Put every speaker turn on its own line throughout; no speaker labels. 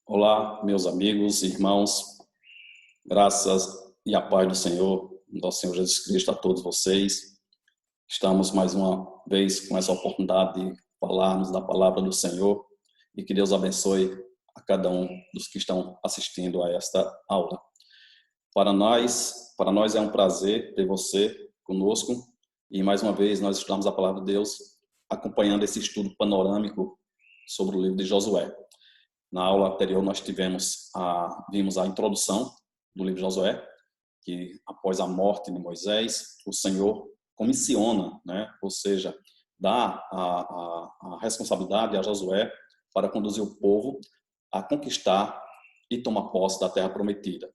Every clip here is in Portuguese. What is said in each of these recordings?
Olá, meus amigos e irmãos, graças e a paz do Senhor, nosso Senhor Jesus Cristo, a todos vocês. Estamos mais uma vez com essa oportunidade de falarmos da palavra do Senhor e que Deus abençoe a cada um dos que estão assistindo a esta aula. Para nós é um prazer ter você conosco e mais uma vez nós estudamos a palavra de Deus acompanhando esse estudo panorâmico sobre o livro de Josué. Na aula anterior nós vimos a introdução do livro de Josué, que após a morte de Moisés, o Senhor comissiona, ou seja, dá a responsabilidade a Josué para conduzir o povo a conquistar e tomar posse da terra prometida.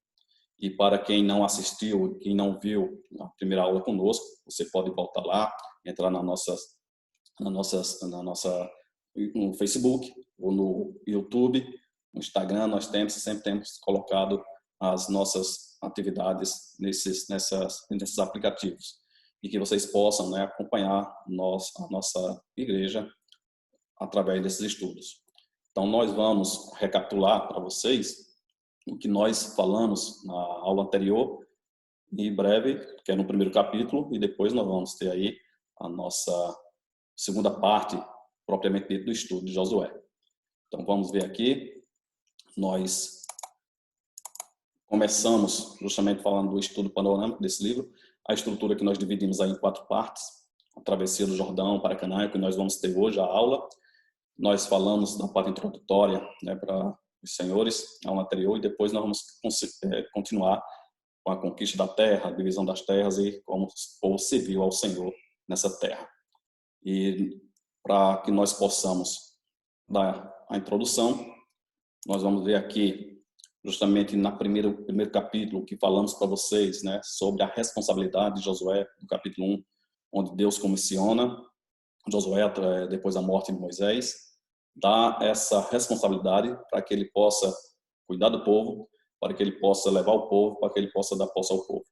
E para quem não assistiu, quem não viu a primeira aula conosco, você pode voltar lá, entrar no Facebook ou no YouTube, no Instagram, nós sempre temos colocado as nossas atividades nesses aplicativos e que vocês possam acompanhar a nossa igreja através desses estudos. Então, nós vamos recapitular para vocês o que nós falamos na aula anterior, em breve, que é no primeiro capítulo, e depois nós vamos ter aí a nossa segunda parte, propriamente dito, do estudo de Josué. Então, vamos ver aqui. Nós começamos justamente falando do estudo panorâmico desse livro, a estrutura que nós dividimos aí em 4 partes, a travessia do Jordão para Canaã, que nós vamos ter hoje a aula. Nós falamos da parte introdutória para os senhores, a aula anterior, e depois nós vamos continuar com a conquista da terra, a divisão das terras e como o povo serviu ao Senhor nessa terra. E para que nós possamos dar a introdução, nós vamos ver aqui, justamente no primeiro capítulo, que falamos para vocês, sobre a responsabilidade de Josué, no capítulo 1, onde Deus comissiona Josué, depois da morte de Moisés, dá essa responsabilidade para que ele possa cuidar do povo, para que ele possa levar o povo, para que ele possa dar posse ao povo.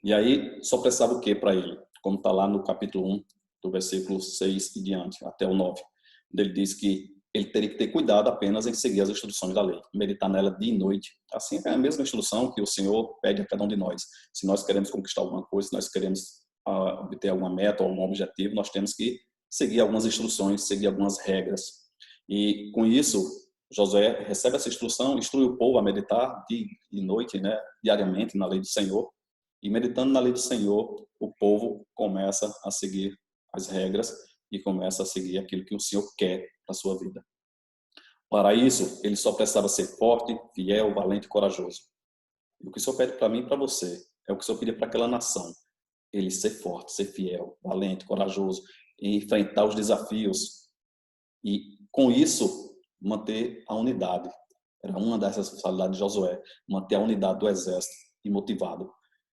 E aí, só precisava o que para ele? Como está lá no capítulo 1, do versículo 6 e diante, até o 9, onde ele diz que ele teria que ter cuidado apenas em seguir as instruções da lei, meditar nela dia e noite. Assim é a mesma instrução que o Senhor pede a cada um de nós. Se nós queremos conquistar alguma coisa, se nós queremos obter alguma meta ou algum objetivo, nós temos que seguir algumas instruções, seguir algumas regras. E com isso, Josué recebe essa instrução, instrui o povo a meditar dia e noite, diariamente na lei do Senhor. E meditando na lei do Senhor, o povo começa a seguir as regras e começa a seguir aquilo que o Senhor quer para a sua vida. Para isso, ele só precisava ser forte, fiel, valente e corajoso. E o que o Senhor pede para mim e para você é o que o Senhor pedia para aquela nação. Ele ser forte, ser fiel, valente, corajoso, e enfrentar os desafios. E, com isso, manter a unidade. Era uma das responsabilidades de Josué, manter a unidade do exército e motivado.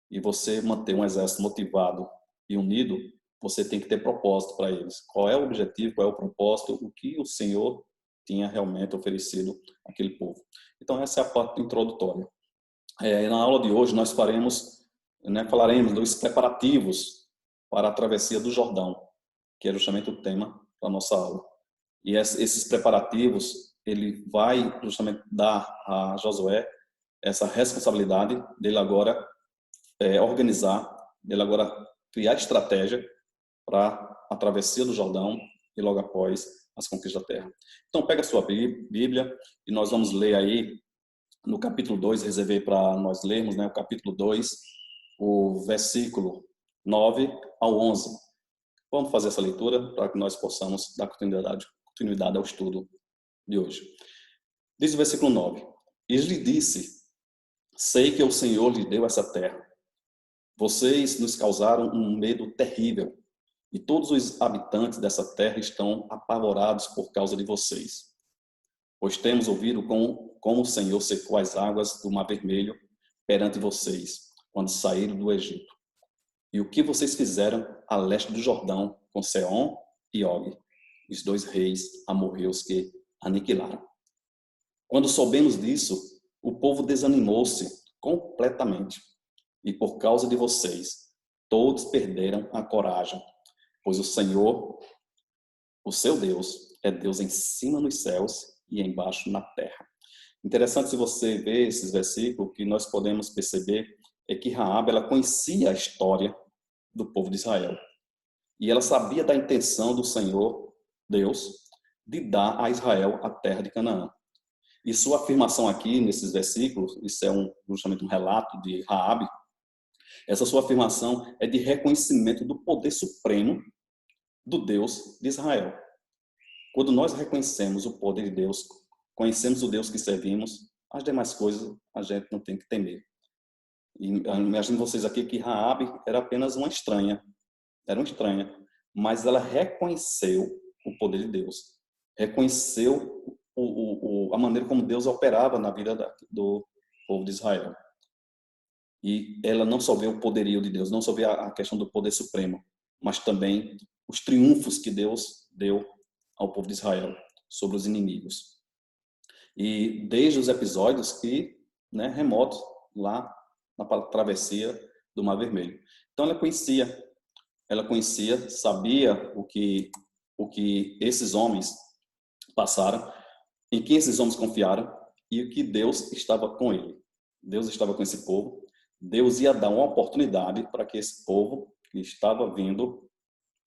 E você manter um exército motivado e unido, você tem que ter propósito para eles. Qual é o objetivo, qual é o propósito, o que o Senhor tinha realmente oferecido àquele povo. Então, essa é a parte introdutória. Na aula de hoje, nós falaremos dos preparativos para a travessia do Jordão, que é justamente o tema da nossa aula. E esses preparativos, ele vai justamente dar a Josué essa responsabilidade dele agora organizar, dele agora criar estratégia para a travessia do Jordão e logo após as conquistas da terra. Então, pega a sua Bíblia e nós vamos ler aí no capítulo 2, reservei para nós lermos, o capítulo 2, o versículo 9 ao 11. Vamos fazer essa leitura para que nós possamos dar continuidade ao estudo de hoje. Diz o versículo 9: E lhe disse: sei que o Senhor lhe deu essa terra. Vocês nos causaram um medo terrível, e todos os habitantes dessa terra estão apavorados por causa de vocês. Pois temos ouvido como o Senhor secou as águas do Mar Vermelho perante vocês, quando saíram do Egito. E o que vocês fizeram a leste do Jordão com Seom e Og, os 2 reis amorreus que aniquilaram. Quando soubemos disso, o povo desanimou-se completamente. E por causa de vocês, todos perderam a coragem, pois o Senhor, o seu Deus, é Deus em cima nos céus e embaixo na terra. Interessante, se você ver esses versículos, que nós podemos perceber é que Raabe, ela conhecia a história do povo de Israel. E ela sabia da intenção do Senhor, Deus, de dar a Israel a terra de Canaã. E sua afirmação aqui, nesses versículos, isso é justamente um relato de Raabe, essa sua afirmação é de reconhecimento do poder supremo do Deus de Israel. Quando nós reconhecemos o poder de Deus, conhecemos o Deus que servimos, as demais coisas a gente não tem que temer. E imaginem vocês aqui que Raabe era apenas uma estranha, mas ela reconheceu o poder de Deus, reconheceu a maneira como Deus operava na vida do povo de Israel. E ela não só vê o poderio de Deus, não só vê a questão do poder supremo, mas também os triunfos que Deus deu ao povo de Israel sobre os inimigos. E desde os episódios que, remotos, lá na travessia do Mar Vermelho. Então ela conhecia, sabia o que esses homens passaram, em quem esses homens confiaram e o que Deus estava com ele. Deus estava com esse povo. Deus ia dar uma oportunidade para que esse povo que estava vindo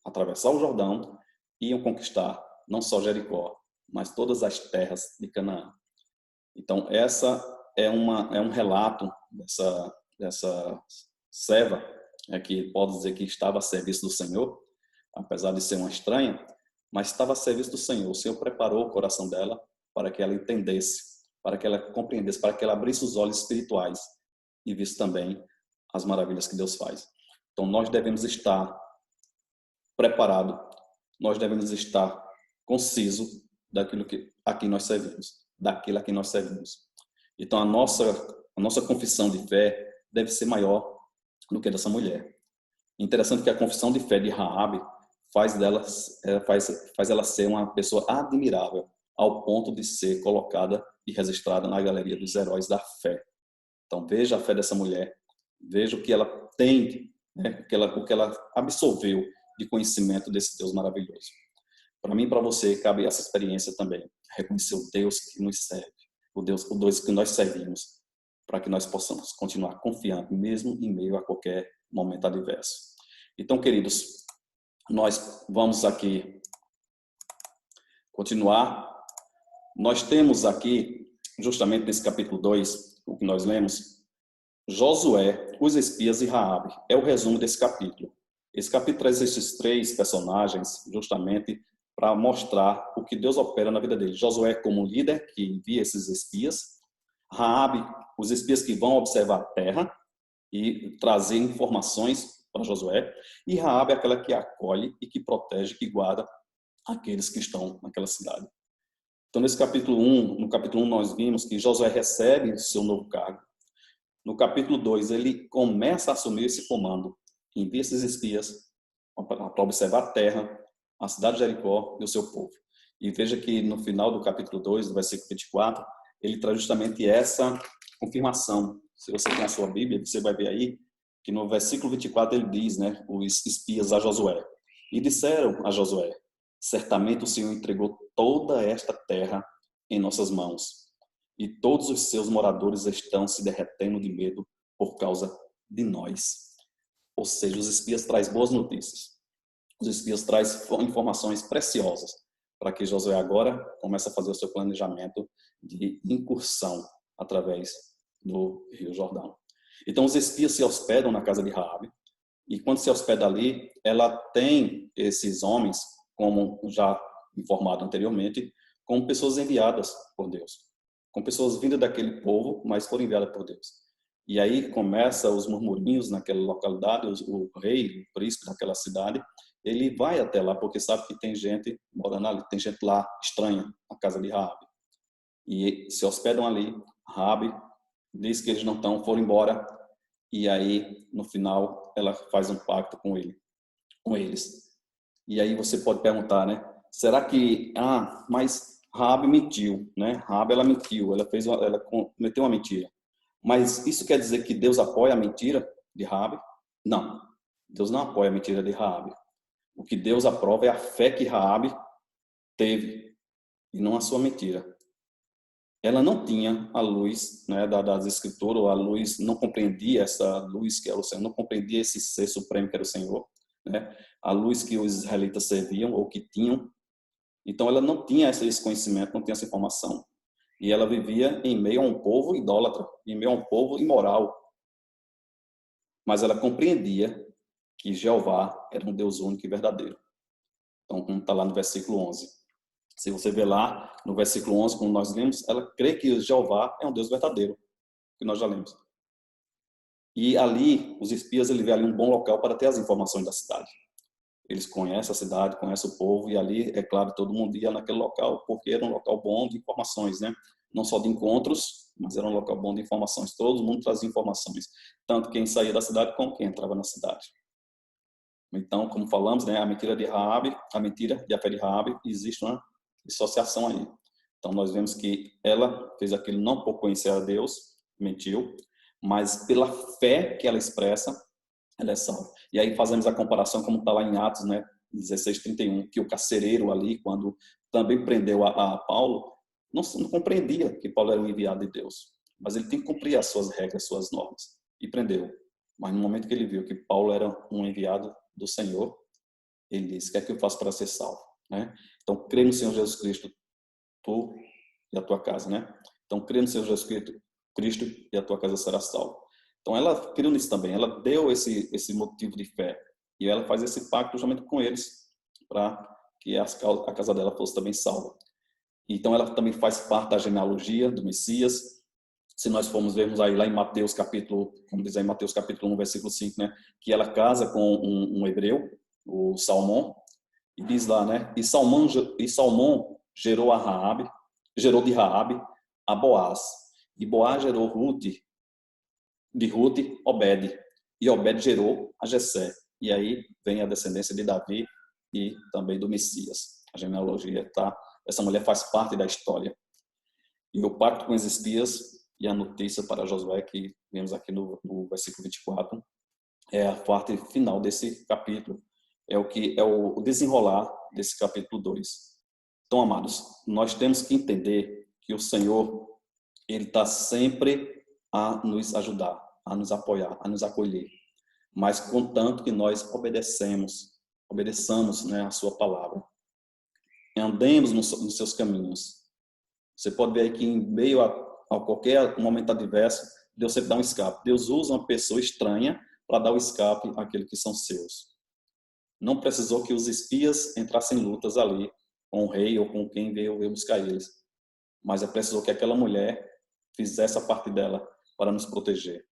atravessar o Jordão iam conquistar não só Jericó, mas todas as terras de Canaã. Então, essa é um relato dessa serva, que pode dizer que estava a serviço do Senhor, apesar de ser uma estranha, mas estava a serviço do Senhor. O Senhor preparou o coração dela para que ela entendesse, para que ela compreendesse, para que ela abrisse os olhos espirituais e visse também as maravilhas que Deus faz. Então, nós devemos estar preparados, nós devemos estar concisos daquilo a quem nós servimos, daquilo a quem nós servimos. Então, a nossa confissão de fé deve ser maior do que dessa mulher. Interessante que a confissão de fé de Raabe faz ela ser uma pessoa admirável, ao ponto de ser colocada e registrada na galeria dos heróis da fé. Então, veja a fé dessa mulher, veja o que ela tem, o que ela absorveu de conhecimento desse Deus maravilhoso. Para mim e para você, cabe essa experiência também, reconhecer o Deus que nos serve, o Deus que nós servimos, para que nós possamos continuar confiando, mesmo em meio a qualquer momento adverso. Então, queridos, nós vamos aqui continuar. Nós temos aqui, justamente nesse capítulo 2, o que nós lemos, Josué, os espias e Raabe. É o resumo desse capítulo. Esse capítulo traz esses três personagens justamente para mostrar o que Deus opera na vida deles. Josué como líder que envia esses espias, Raabe, os espias que vão observar a terra e trazer informações para Josué, e Raabe é aquela que acolhe e que protege, que guarda aqueles que estão naquela cidade. Então, no capítulo 1 nós vimos que Josué recebe o seu novo cargo. No capítulo 2, ele começa a assumir esse comando, envia esses espias para observar a terra, a cidade de Jericó e o seu povo. E veja que no final do capítulo 2, do versículo 24, ele traz justamente essa confirmação. Se você tem a sua Bíblia, você vai ver aí que no versículo 24 ele diz, os espias a Josué. E disseram a Josué: certamente o Senhor entregou toda esta terra em nossas mãos, e todos os seus moradores estão se derretendo de medo por causa de nós. Ou seja, os espias trazem boas notícias. Os espias trazem informações preciosas para que Josué agora comece a fazer o seu planejamento de incursão através do Rio Jordão. Então, os espias se hospedam na casa de Raabe, e quando se hospeda ali, ela tem esses homens, como já informado anteriormente, como pessoas enviadas por Deus, com pessoas vindas daquele povo, mas foram enviadas por Deus. E aí começa os murmurinhos naquela localidade, o rei, o príncipe daquela cidade, ele vai até lá porque sabe que tem gente morando ali, tem gente lá estranha na casa de Raabe. E se hospedam ali. Raabe diz que eles não estão, foram embora, e aí no final ela faz um pacto com eles. E aí você pode perguntar, será que mas Raabe mentiu, Raabe ela mentiu, ela cometeu uma mentira. Mas isso quer dizer que Deus apoia a mentira de Raabe? Não. Deus não apoia a mentira de Raabe. O que Deus aprova é a fé que Raabe teve e não a sua mentira. ela não tinha a luz, né, das escrituras, ou a luz, não compreendia essa luz que era o Senhor, não compreendia esse ser supremo que era o Senhor, né, a luz que os israelitas serviam ou que tinham. Então ela não tinha esse conhecimento, não tinha essa informação. E ela vivia em meio a um povo idólatra, em meio a um povo imoral. Mas ela compreendia que Jeová era um Deus único e verdadeiro. Então, como está lá no versículo 11. Se você ver lá no versículo 11, como nós lemos, ela crê que Jeová é um Deus verdadeiro, que nós já lemos. E ali, os espias, ele vê ali um bom local para ter as informações da cidade. Eles conhecem a cidade, conhecem o povo, e ali, é claro, todo mundo ia naquele local, porque era um local bom de informações, né? Não só de encontros, mas era um local bom de informações. Todo mundo trazia informações, tanto quem saía da cidade como quem entrava na cidade. Então, como falamos, né, a mentira de Raabe, a mentira e a fé de Raabe, existe uma dissociação aí. Então, nós vemos que ela fez aquilo não por conhecer a Deus, mentiu, mas pela fé que ela expressa, ela é salva. E aí fazemos a comparação, como está lá em Atos, né, 16:31, que o carcereiro ali, quando também prendeu a Paulo, não compreendia que Paulo era um enviado de Deus, mas ele tem que cumprir as suas regras, as suas normas, e prendeu. Mas no momento que ele viu que Paulo era um enviado do Senhor, ele disse: o que é que eu faço para ser salvo? Né? Então, crê no Senhor Jesus Cristo, tu e a tua casa, né? Então, crê no Senhor Jesus Cristo e a tua casa será salva. Então, ela creu nisso também. Ela deu esse motivo de fé. E ela faz esse pacto justamente com eles, para que a casa dela fosse também salva. Então, ela também faz parte da genealogia do Messias. Se nós formos vermos aí lá em Mateus capítulo, como diz aí em Mateus capítulo 1, versículo 5, né? Que ela casa com um hebreu, o Salmão, e diz lá, né? E Salmão gerou a Raabe, gerou de Raabe a Boaz. E Boaz gerou de Ruth, Obed. E Obed gerou a Jessé. E aí vem a descendência de Davi e também do Messias. A genealogia, tá? Essa mulher faz parte da história. E o pacto com os espias e a notícia para Josué, que vemos aqui no versículo 24, é a parte final desse capítulo. É o que é o desenrolar desse capítulo 2. Então, amados, nós temos que entender que o Senhor, ele está sempre a nos ajudar, a nos apoiar, a nos acolher. Mas contanto que nós obedeçamos, né, a sua palavra. Andemos nos seus caminhos. Você pode ver aí que em meio a qualquer momento adverso, Deus sempre dá um escape. Deus usa uma pessoa estranha para dar o escape àqueles que são seus. Não precisou que os espias entrassem em lutas ali com o rei ou com quem veio buscar eles. Mas precisou que aquela mulher fizesse a parte dela para nos proteger.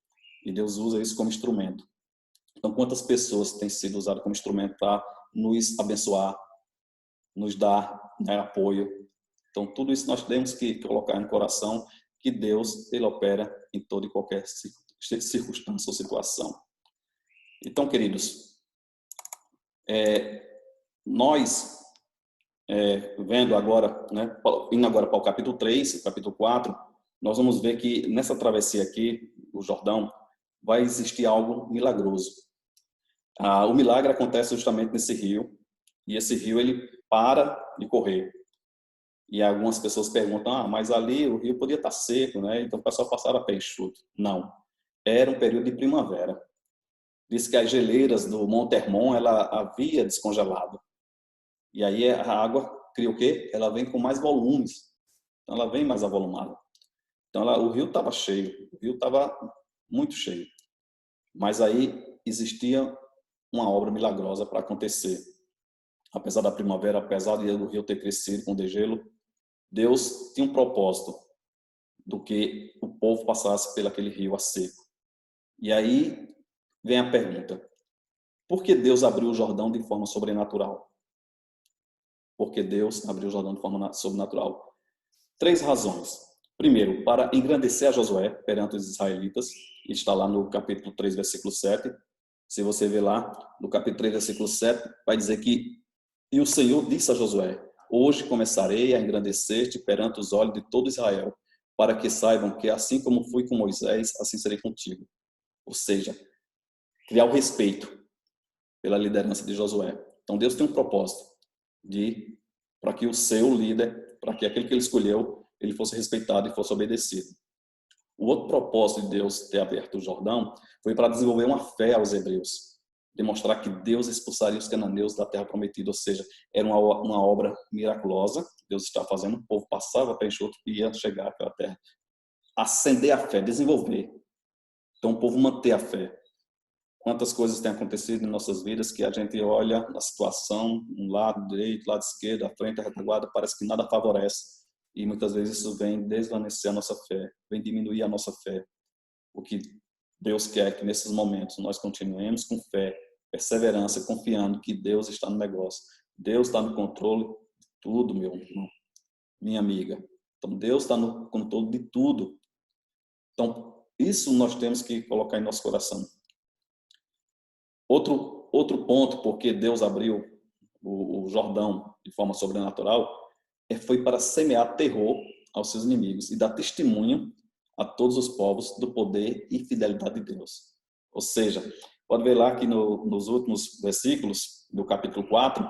E Deus usa isso como instrumento. Então, quantas pessoas têm sido usadas como instrumento para nos abençoar, nos dar, né, apoio. Então, tudo isso nós temos que colocar no coração que Deus, ele opera em toda e qualquer circunstância ou situação. Então, queridos, nós, vendo agora, né, indo agora para o capítulo 3, capítulo 4, nós vamos ver que nessa travessia aqui, o Jordão, vai existir algo milagroso. O milagre acontece justamente nesse rio, e esse rio ele para de correr. E algumas pessoas perguntam: mas ali o rio podia estar seco, né? Então o pessoal passava a pé enxuto. Não, era um período de primavera. Diz que as geleiras do Monte Hermon, ela havia descongelado. E aí a água cria o quê? Ela vem com mais volumes. Então ela vem mais avolumada. Então o rio estava cheio, o rio estava muito cheio. Mas aí existia uma obra milagrosa para acontecer. Apesar da primavera, apesar de o rio ter crescido com degelo, Deus tinha um propósito do que o povo passasse pelo aquele rio a seco. E aí vem a pergunta: por que Deus abriu o Jordão de forma sobrenatural? Porque Deus abriu o Jordão de forma sobrenatural. 3 razões. Primeiro, para engrandecer a Josué perante os israelitas. Está lá no capítulo 3, versículo 7. Se você ver lá, no capítulo 3, versículo 7, vai dizer que: e o Senhor disse a Josué: hoje começarei a engrandecer-te perante os olhos de todo Israel, para que saibam que assim como fui com Moisés, assim serei contigo. Ou seja, criar o respeito pela liderança de Josué. Então Deus tem um propósito para que o seu líder, para que aquele que ele escolheu, ele fosse respeitado e fosse obedecido. O outro propósito de Deus ter aberto o Jordão foi para desenvolver uma fé aos hebreus, demonstrar que Deus expulsaria os cananeus da terra prometida, ou seja, era uma obra miraculosa. Deus estava fazendo, o povo passava para enxuto e ia chegar àquela terra. Acender a fé, desenvolver. Então o povo manter a fé. Quantas coisas têm acontecido em nossas vidas que a gente olha a situação, um lado direito, lado esquerdo, a frente, a retaguarda, parece que nada favorece. E muitas vezes isso vem desvanecer a nossa fé, vem diminuir a nossa fé. O que Deus quer é que nesses momentos nós continuemos com fé, perseverança, confiando que Deus está no negócio. Deus está no controle de tudo, meu irmão, minha amiga. Então Deus está no controle de tudo. Então isso nós temos que colocar em nosso coração. Outro ponto, porque Deus abriu o Jordão de forma sobrenatural, foi para semear terror aos seus inimigos e dar testemunho a todos os povos do poder e fidelidade de Deus. Ou seja, pode ver lá que nos últimos versículos do capítulo 4,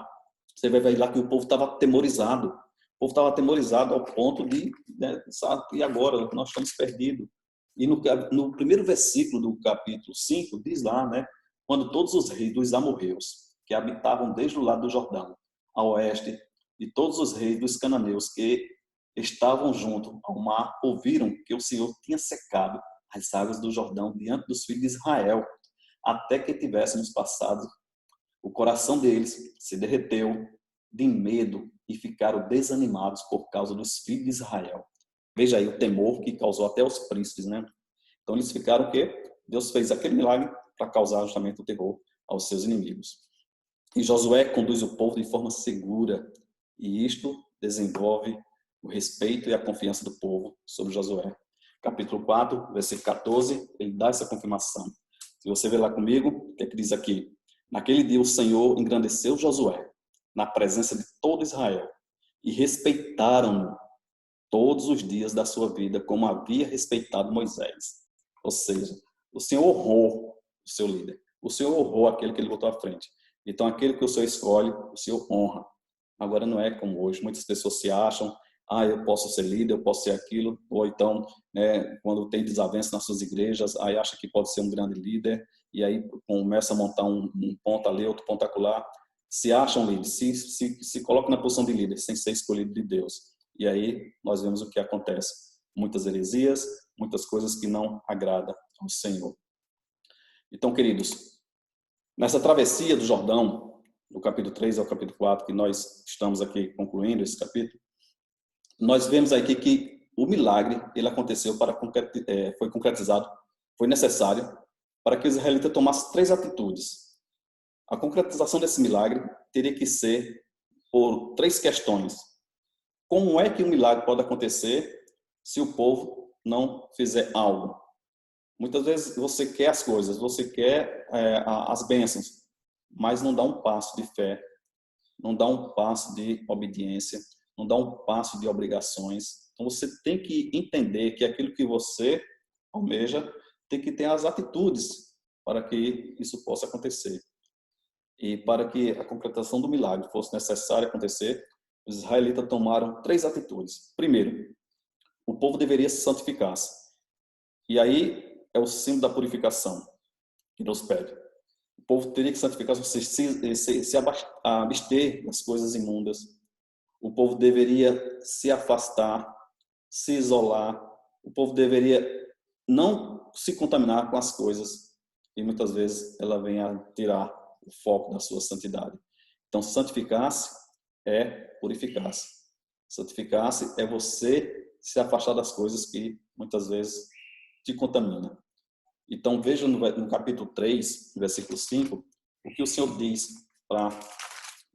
você vai ver lá que o povo estava atemorizado. O povo estava atemorizado ao ponto de, né, sabe, e agora nós estamos perdidos. E no primeiro versículo do capítulo 5, diz lá, né, quando todos os reis dos amorreus, que habitavam desde o lado do Jordão, a oeste, e todos os reis dos cananeus que estavam junto ao mar, ouviram que o Senhor tinha secado as águas do Jordão diante dos filhos de Israel, até que tivéssemos passado. O coração deles se derreteu de medo e ficaram desanimados por causa dos filhos de Israel. Veja aí o temor que causou até os príncipes, né? Então eles ficaram o quê? Deus fez aquele milagre para causar justamente o terror aos seus inimigos. E Josué conduz o povo de forma segura, e isto desenvolve o respeito e a confiança do povo sobre Josué. Capítulo 4, versículo 14, ele dá essa confirmação. Se você ver lá comigo, o que é que diz aqui? Naquele dia o Senhor engrandeceu Josué na presença de todo Israel e respeitaram-no todos os dias da sua vida como havia respeitado Moisés. Ou seja, o Senhor honrou o seu líder. O Senhor honrou aquele que ele botou à frente. Então, aquele que o Senhor escolhe, o Senhor honra. Agora não é como hoje. Muitas pessoas se acham, eu posso ser líder, eu posso ser aquilo. Ou então, né, quando tem desavença nas suas igrejas, aí acha que pode ser um grande líder. E aí começa a montar um ponto ali, outro ponto acolá. Se acham líder, se colocam na posição de líder, sem ser escolhido de Deus. E aí nós vemos o que acontece. Muitas heresias, muitas coisas que não agradam ao Senhor. Então, queridos, nessa travessia do Jordão, do capítulo 3 ao capítulo 4, que nós estamos aqui concluindo esse capítulo, nós vemos aqui que o milagre, ele aconteceu foi concretizado, foi necessário para que os israelitas tomassem 3 atitudes. A concretização desse milagre teria que ser por 3 questões. Como é que um milagre pode acontecer se o povo não fizer algo? Muitas vezes você quer as coisas, você quer as bênçãos, mas não dá um passo de fé, não dá um passo de obediência, não dá um passo de obrigações. Então você tem que entender que aquilo que você almeja tem que ter as atitudes para que isso possa acontecer. E para que a concretização do milagre fosse necessária acontecer, os israelitas tomaram 3 atitudes. Primeiro, o povo deveria se santificar. E aí é o símbolo da purificação que Deus pede. O povo teria que santificar-se, se abster das coisas imundas. O povo deveria se afastar, se isolar. O povo deveria não se contaminar com as coisas. E muitas vezes ela vem a tirar o foco da sua santidade. Então, santificar-se é purificar-se. Santificar-se é você se afastar das coisas que muitas vezes te contaminam. Então, veja no capítulo 3, versículo 5, o que o Senhor diz para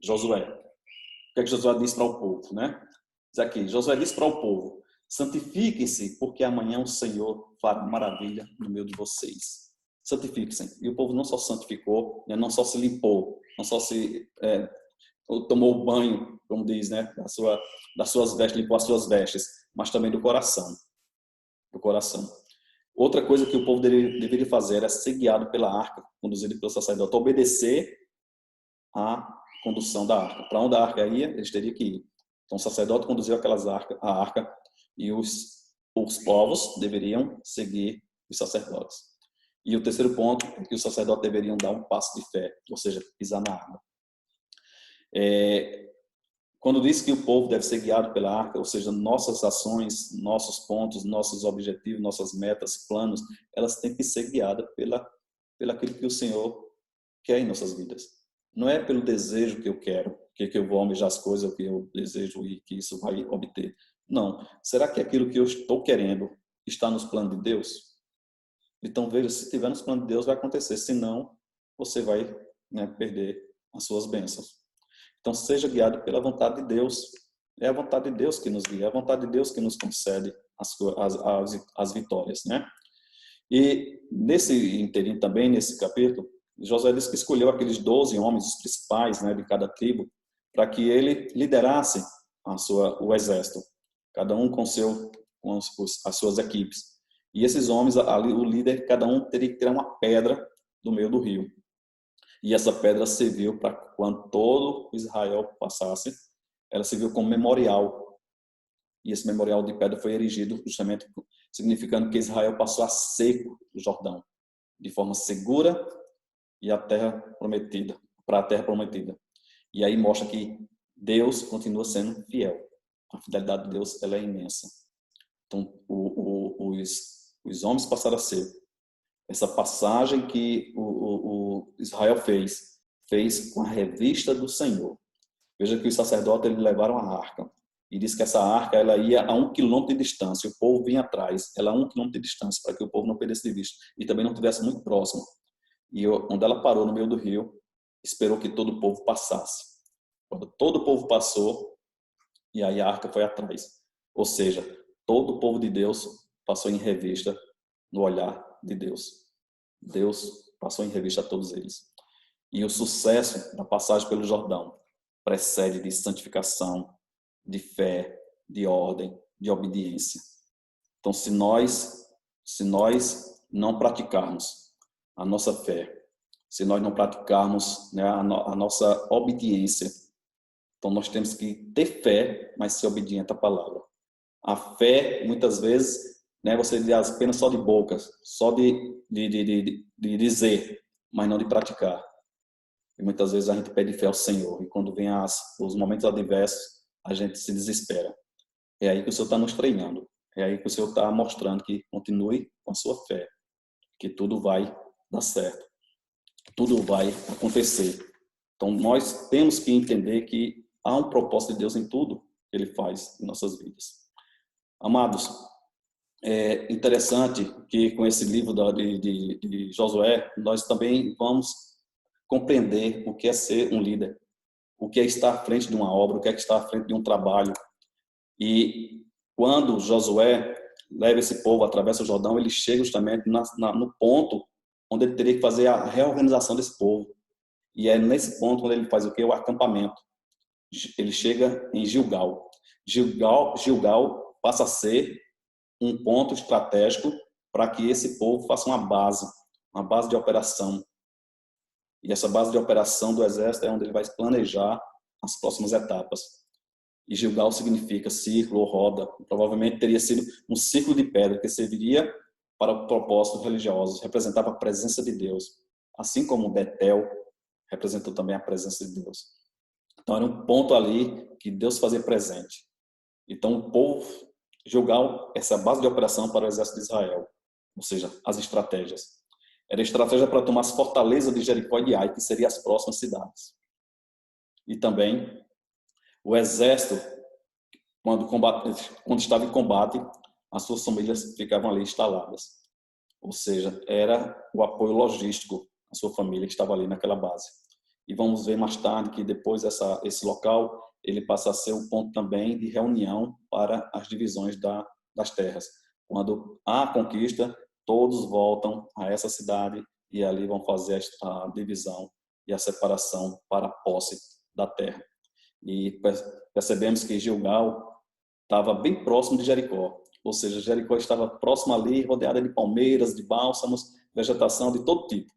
Josué. O que é que Josué diz para o povo, né? Diz aqui, Josué diz para o povo, santifiquem-se, porque amanhã o Senhor fará maravilha no meio de vocês. Santifiquem-se. E o povo não só santificou, né? Não só se limpou, não só se tomou banho, como diz, né? Das suas vestes, limpou as suas vestes, mas também do coração. Do coração. Outra coisa que o povo deveria fazer era ser guiado pela arca, conduzido pelo sacerdote, obedecer à condução da arca. Para onde a arca ia, eles teriam que ir. Então o sacerdote conduziu a arca E os povos deveriam seguir os sacerdotes. E o terceiro ponto é que os sacerdotes deveriam dar um passo de fé, ou seja, pisar na água. Quando diz que o povo deve ser guiado pela arca, ou seja, nossas ações, nossos pontos, nossos objetivos, nossas metas, planos, elas têm que ser guiadas pelaquilo que o Senhor quer em nossas vidas. Não é pelo desejo que eu quero, que eu vou almejar as coisas, o que eu desejo e que isso vai obter. Não. Será que aquilo que eu estou querendo está nos planos de Deus? Então, veja, se estiver nos planos de Deus, vai acontecer. Se não, você vai, perder as suas bênçãos. Então, seja guiado pela vontade de Deus. É a vontade de Deus que nos guia, é a vontade de Deus que nos concede as vitórias, né? E nesse inteirinho também, nesse capítulo, Josué diz que escolheu aqueles 12 homens, os principais, de cada tribo, para que ele liderasse o exército, cada um com as suas equipes. E esses homens, ali, o líder, cada um teria que tirar uma pedra do meio do rio. E essa pedra serviu para quando todo Israel passasse, ela serviu como memorial. E esse memorial de pedra foi erigido justamente significando que Israel passou a seco o Jordão, de forma segura e para a terra prometida. E aí mostra que Deus continua sendo fiel. A fidelidade de Deus, ela é imensa. Então, os homens passaram a ser. Essa passagem que o Israel fez com a revista do Senhor. Veja que os sacerdotes eles levaram a arca. E diz que essa arca ela ia a 1 quilômetro de distância. O povo vinha atrás. Ela a 1 quilômetro de distância, para que o povo não perdesse de vista. E também não estivesse muito próximo. E quando ela parou no meio do rio, esperou que todo o povo passasse. Quando todo o povo passou, e aí a arca foi atrás. Ou seja, todo o povo de Deus passou em revista no olhar de Deus. Deus passou em revista a todos eles. E o sucesso da passagem pelo Jordão precede de santificação, de fé, de ordem, de obediência. Então, se nós não praticarmos a nossa fé, se nós não praticarmos a nossa obediência, então nós temos que ter fé, mas ser obediente à palavra. A fé, muitas vezes, você diz apenas só de bocas, só de dizer, mas não de praticar. E muitas vezes a gente pede fé ao Senhor, e quando vem os momentos adversos, a gente se desespera. É aí que o Senhor está nos treinando. É aí que o Senhor está mostrando que continue com a sua fé, que tudo vai dar certo. Tudo vai acontecer. Então, nós temos que entender que há um propósito de Deus em tudo que Ele faz em nossas vidas. Amados, é interessante que com esse livro de Josué, nós também vamos compreender o que é ser um líder, o que é estar à frente de uma obra, o que é estar à frente de um trabalho. E quando Josué leva esse povo, atravessa o Jordão, ele chega justamente no ponto onde ele teria que fazer a reorganização desse povo. E é nesse ponto onde ele faz o quê? O acampamento. Ele chega em Gilgal. Gilgal passa a ser um ponto estratégico para que esse povo faça uma base de operação. E essa base de operação do exército é onde ele vai planejar as próximas etapas. E Gilgal significa círculo ou roda. Provavelmente teria sido um círculo de pedra que serviria para propósitos religiosos, representava a presença de Deus, assim como Betel representou também a presença de Deus. Então era um ponto ali que Deus fazia presente. Então o povo Gilgal, essa base de operação para o exército de Israel, ou seja, as estratégias. Era a estratégia para tomar as fortalezas de Jericó e de Ai, que seriam as próximas cidades. E também o exército, quando estava em combate, as suas famílias ficavam ali instaladas. Ou seja, era o apoio logístico à sua família que estava ali naquela base. E vamos ver mais tarde que depois esse local ele passa a ser um ponto também de reunião para as divisões das terras. Quando há a conquista, todos voltam a essa cidade e ali vão fazer a divisão e a separação para a posse da terra. E percebemos que Gilgal estava bem próximo de Jericó, ou seja, Jericó estava próximo ali, rodeada de palmeiras, de bálsamos, vegetação de todo tipo.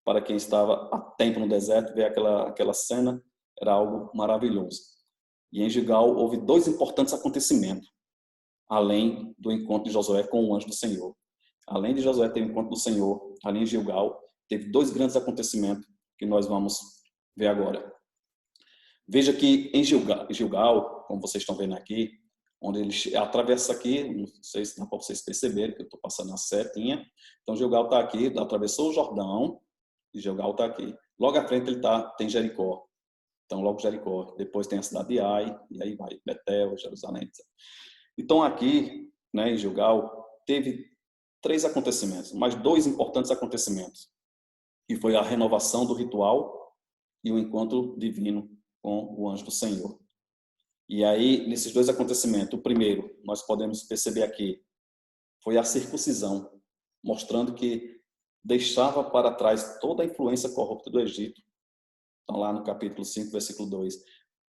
Para quem estava há tempo no deserto, ver aquela cena era algo maravilhoso. E em Gilgal houve 2 importantes acontecimentos. além do encontro de Josué com o anjo do Senhor. Além de Josué ter o encontro do Senhor, ali em Gilgal, teve 2 grandes acontecimentos que nós vamos ver agora. Veja que em Gilgal, como vocês estão vendo aqui, onde ele atravessa aqui, não sei se dá para vocês perceberem que eu estou passando a setinha. Então, Gilgal está aqui, atravessou o Jordão, e Gilgal está aqui. Logo à frente ele tem Jericó. Então, logo Jericó. Depois tem a cidade de Ai, e aí vai Betel, Jerusalém, etc. Então, aqui, né, em Gilgal, teve 3 acontecimentos, mas 2 importantes acontecimentos, que foi a renovação do ritual e o encontro divino com o anjo do Senhor. E aí, nesses 2 acontecimentos, o primeiro, nós podemos perceber aqui, foi a circuncisão, mostrando que deixava para trás toda a influência corrupta do Egito. Então, lá no capítulo 5, versículo 2,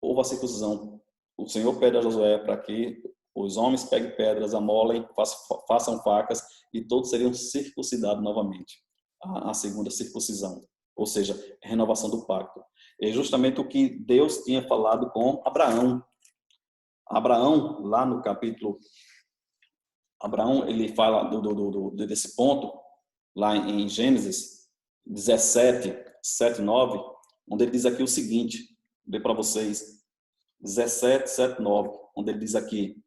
houve a circuncisão. O Senhor pede a Josué para que os homens peguem pedras, amolem, façam facas, e todos seriam circuncidados novamente. A segunda circuncisão, ou seja, a renovação do pacto. É justamente o que Deus tinha falado com Abraão. Abraão, lá no capítulo... Abraão, ele fala desse ponto, lá em Gênesis 17, 7, 9, onde ele diz aqui o seguinte, vou ler para vocês, 17, 7, 9, onde ele diz aqui,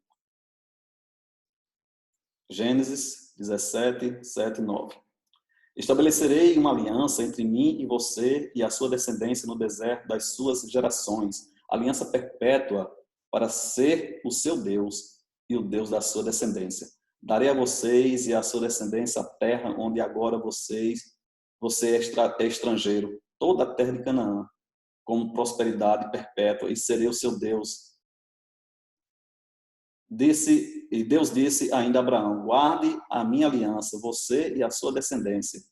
Gênesis 17, 7, 9. Estabelecerei uma aliança entre mim e você e a sua descendência no deserto das suas gerações, aliança perpétua para ser o seu Deus e o Deus da sua descendência. Darei a vocês e à sua descendência a terra onde agora você é estrangeiro, toda a terra de Canaã, como prosperidade perpétua, e serei o seu Deus. E Deus disse ainda a Abraão, guarde a minha aliança, você e a sua descendência,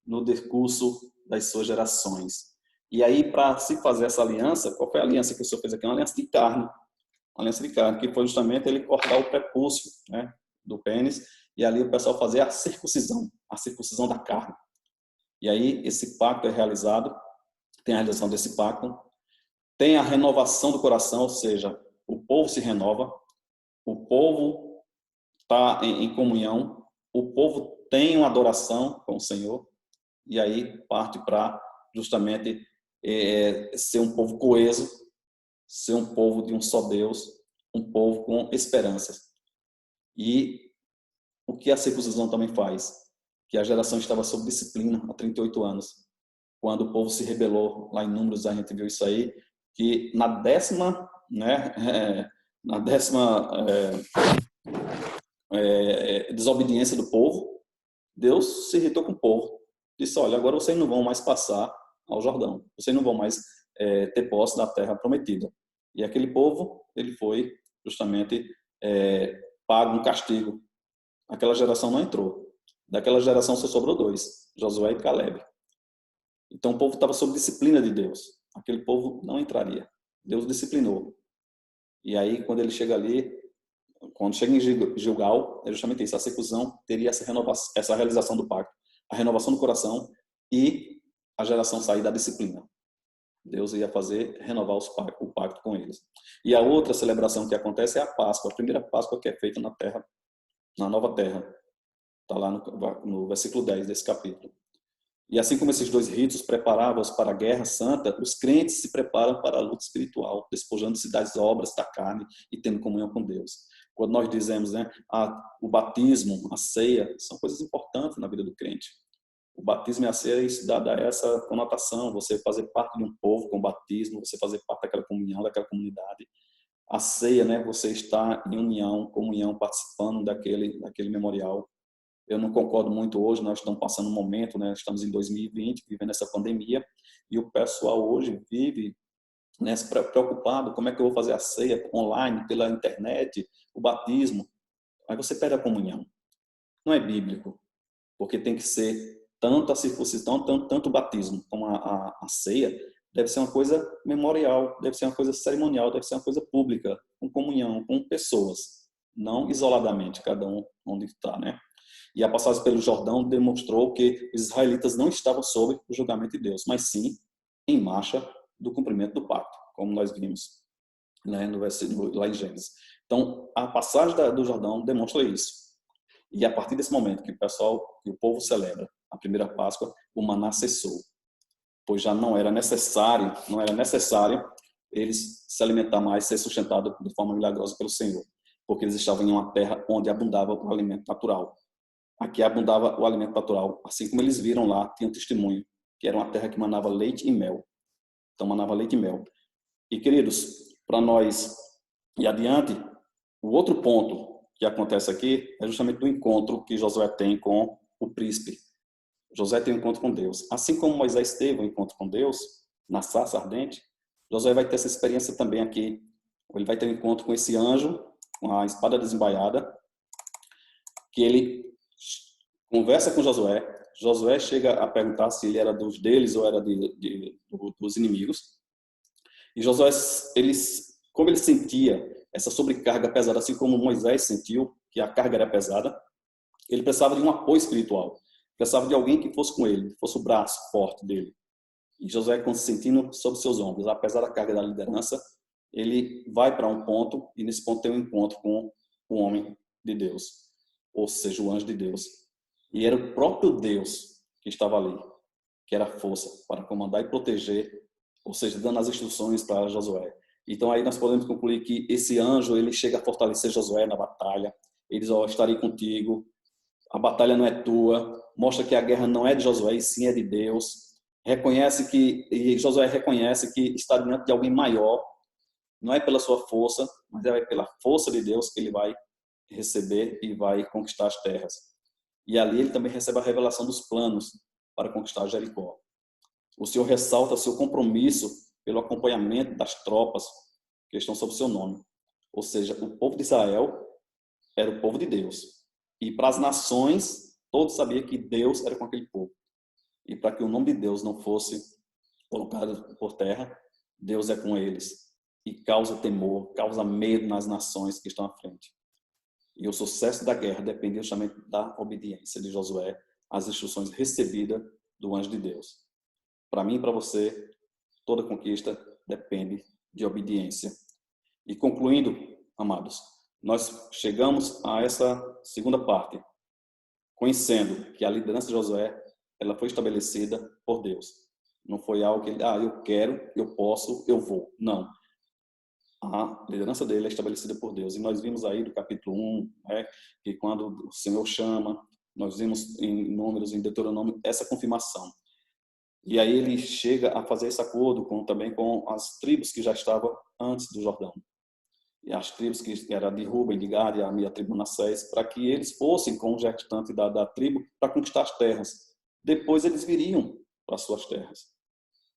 no decurso das suas gerações. E aí, para se fazer essa aliança, qual foi a aliança que o Senhor fez aqui? Uma aliança de carne. Uma aliança de carne, que foi justamente ele cortar o prepúcio, né, do pênis, e ali o pessoal fazer a circuncisão da carne. E aí, esse pacto é realizado, tem a realização desse pacto, tem a renovação do coração, ou seja, o povo se renova, o povo está em comunhão, o povo tem uma adoração com o Senhor, e aí parte para justamente ser um povo coeso, ser um povo de um só Deus, um povo com esperanças. E o que a circuncisão também faz? Que a geração estava sob disciplina há 38 anos. Quando o povo se rebelou, lá em Números a gente viu isso aí, que na 10ª, né, desobediência do povo, Deus se irritou com o povo. Disse, olha, agora vocês não vão mais passar ao Jordão. Vocês não vão mais ter posse da terra prometida. E aquele povo, ele foi justamente pago um castigo. Aquela geração não entrou. Daquela geração só sobrou 2, Josué e Caleb. Então o povo estava sob disciplina de Deus. Aquele povo não entraria. Deus disciplinou. E aí, quando ele chega ali, quando chega em Gilgal, é justamente isso. A circuncisão teria essa realização do pacto, a renovação do coração e a geração sair da disciplina. Deus ia renovar o pacto com eles. E a outra celebração que acontece é a Páscoa, a primeira Páscoa que é feita na terra, na nova terra. Está lá no versículo 10 desse capítulo. E assim como esses 2 ritos preparavam-os para a guerra santa, os crentes se preparam para a luta espiritual, despojando-se das obras da carne e tendo comunhão com Deus. Quando nós dizemos, né, o batismo, a ceia, são coisas importantes na vida do crente. O batismo e a ceia, isso dá essa conotação, você fazer parte de um povo com o batismo, você fazer parte daquela comunhão, daquela comunidade. A ceia, né, você está em união, comunhão, participando daquele memorial. Eu não concordo muito hoje, nós estamos passando um momento, né, estamos em 2020, vivendo essa pandemia, e o pessoal hoje vive, né, preocupado, como é que eu vou fazer a ceia online, pela internet, o batismo. Aí você perde a comunhão. Não é bíblico, porque tem que ser tanto a circuncisão, tanto o batismo como a ceia, deve ser uma coisa memorial, deve ser uma coisa cerimonial, deve ser uma coisa pública, com comunhão, com pessoas, não isoladamente, cada um onde está, né? E a passagem pelo Jordão demonstrou que os israelitas não estavam sob o julgamento de Deus, mas sim em marcha do cumprimento do pacto, como nós vimos, né, no versículo lá em Gênesis. Então, a passagem do Jordão demonstra isso. E a partir desse momento que o povo celebra a primeira Páscoa, o maná cessou, pois já não era necessário eles se alimentar mais, ser sustentados de forma milagrosa pelo Senhor, porque eles estavam em uma terra onde abundava o alimento natural. Aqui abundava o alimento natural, assim como eles viram lá, tinha um testemunho, que era uma terra que manava leite e mel. Então, manava leite e mel. E, queridos, para nós ir adiante, o outro ponto que acontece aqui é justamente o encontro que Josué tem com o príncipe. Josué tem um encontro com Deus. Assim como Moisés teve um encontro com Deus, na sarça ardente, Josué vai ter essa experiência também aqui. Ele vai ter um encontro com esse anjo, com a espada desembaiada, que ele conversa com Josué. Josué chega a perguntar se ele era dos deles ou era dos inimigos. E Josué, como ele sentia essa sobrecarga pesada, assim como Moisés sentiu que a carga era pesada, ele precisava de um apoio espiritual. Precisava de alguém que fosse com ele, que fosse o braço forte dele. E Josué, sentindo sobre seus ombros, apesar da carga da liderança, ele vai para um ponto, e nesse ponto tem um encontro com o homem de Deus, ou seja, o anjo de Deus. E era o próprio Deus que estava ali, que era a força para comandar e proteger, ou seja, dando as instruções para Josué. Então aí nós podemos concluir que esse anjo, ele chega a fortalecer Josué na batalha. Ele diz, estarei contigo, a batalha não é tua, mostra que a guerra não é de Josué, e sim é de Deus. E Josué reconhece que está diante de alguém maior, não é pela sua força, mas é pela força de Deus que ele vai receber e vai conquistar as terras. E ali ele também recebe a revelação dos planos para conquistar Jericó. O Senhor ressalta seu compromisso pelo acompanhamento das tropas que estão sob seu nome. Ou seja, o povo de Israel era o povo de Deus. E para as nações, todos sabiam que Deus era com aquele povo. E para que o nome de Deus não fosse colocado por terra, Deus é com eles. E causa temor, causa medo nas nações que estão à frente. E o sucesso da guerra depende justamente da obediência de Josué às instruções recebidas do anjo de Deus. Para mim e para você, toda conquista depende de obediência. E concluindo, amados, nós chegamos a essa segunda parte, conhecendo que a liderança de Josué, ela foi estabelecida por Deus. Não foi algo que ele, eu quero, eu posso, eu vou. Não. A liderança dele é estabelecida por Deus. E nós vimos aí do capítulo 1, que quando o Senhor chama, nós vimos em Números, em Deuteronômio, essa confirmação. E aí ele chega a fazer esse acordo também com as tribos que já estavam antes do Jordão. E as tribos que eram de Ruben, de Gad, a minha tribo Manassés, para que eles fossem com o restante da tribo para conquistar as terras. Depois eles viriam para as suas terras.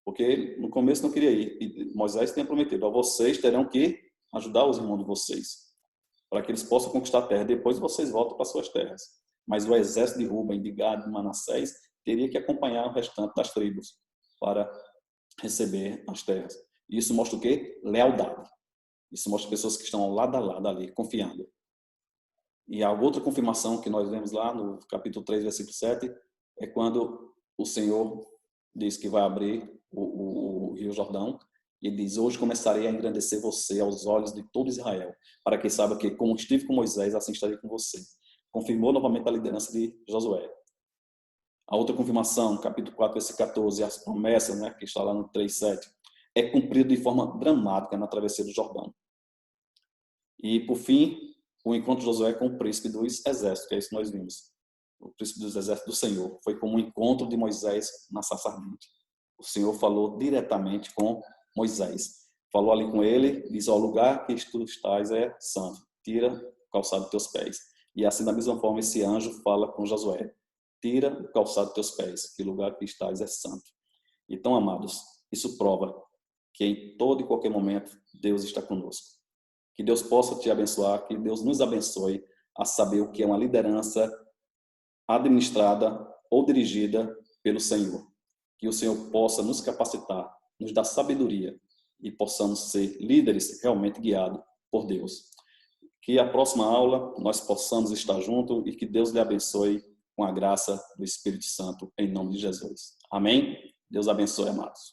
Porque ele, no começo, não queria ir. E Moisés tinha prometido, vocês terão que ajudar os irmãos de vocês, para que eles possam conquistar a terra. Depois vocês voltam para suas terras. Mas o exército de Ruben, de Gad, de Manassés, teria que acompanhar o restante das tribos para receber as terras. E isso mostra o quê? Lealdade. Isso mostra pessoas que estão lado a lado ali, confiando. E a outra confirmação que nós vemos lá no capítulo 3, versículo 7, é quando o Senhor diz que vai abrir o Rio Jordão, e ele diz, hoje começarei a engrandecer você aos olhos de todo Israel, para que saiba que, como estive com Moisés, assim estarei com você. Confirmou novamente a liderança de Josué. A outra confirmação, capítulo 4, versículo 14, as promessas, que está lá no 3, 7, é cumprido de forma dramática na travessia do Jordão. E, por fim, o encontro de Josué com o príncipe dos exércitos, que é isso que nós vimos. O príncipe dos exércitos do Senhor. Foi como um encontro de Moisés na sarça ardente. O Senhor falou diretamente com Moisés. Falou ali com ele, diz, o lugar que tu estás é santo. Tira o calçado dos teus pés. E assim, da mesma forma, esse anjo fala com Josué. Tira o calçado dos teus pés, que o lugar que estás é santo. Então, amados, isso prova que em todo e qualquer momento Deus está conosco. Que Deus possa te abençoar, que Deus nos abençoe a saber o que é uma liderança administrada ou dirigida pelo Senhor. Que o Senhor possa nos capacitar, nos dar sabedoria e possamos ser líderes realmente guiados por Deus. Que a próxima aula nós possamos estar juntos e que Deus lhe abençoe com a graça do Espírito Santo, em nome de Jesus. Amém? Deus abençoe, amados.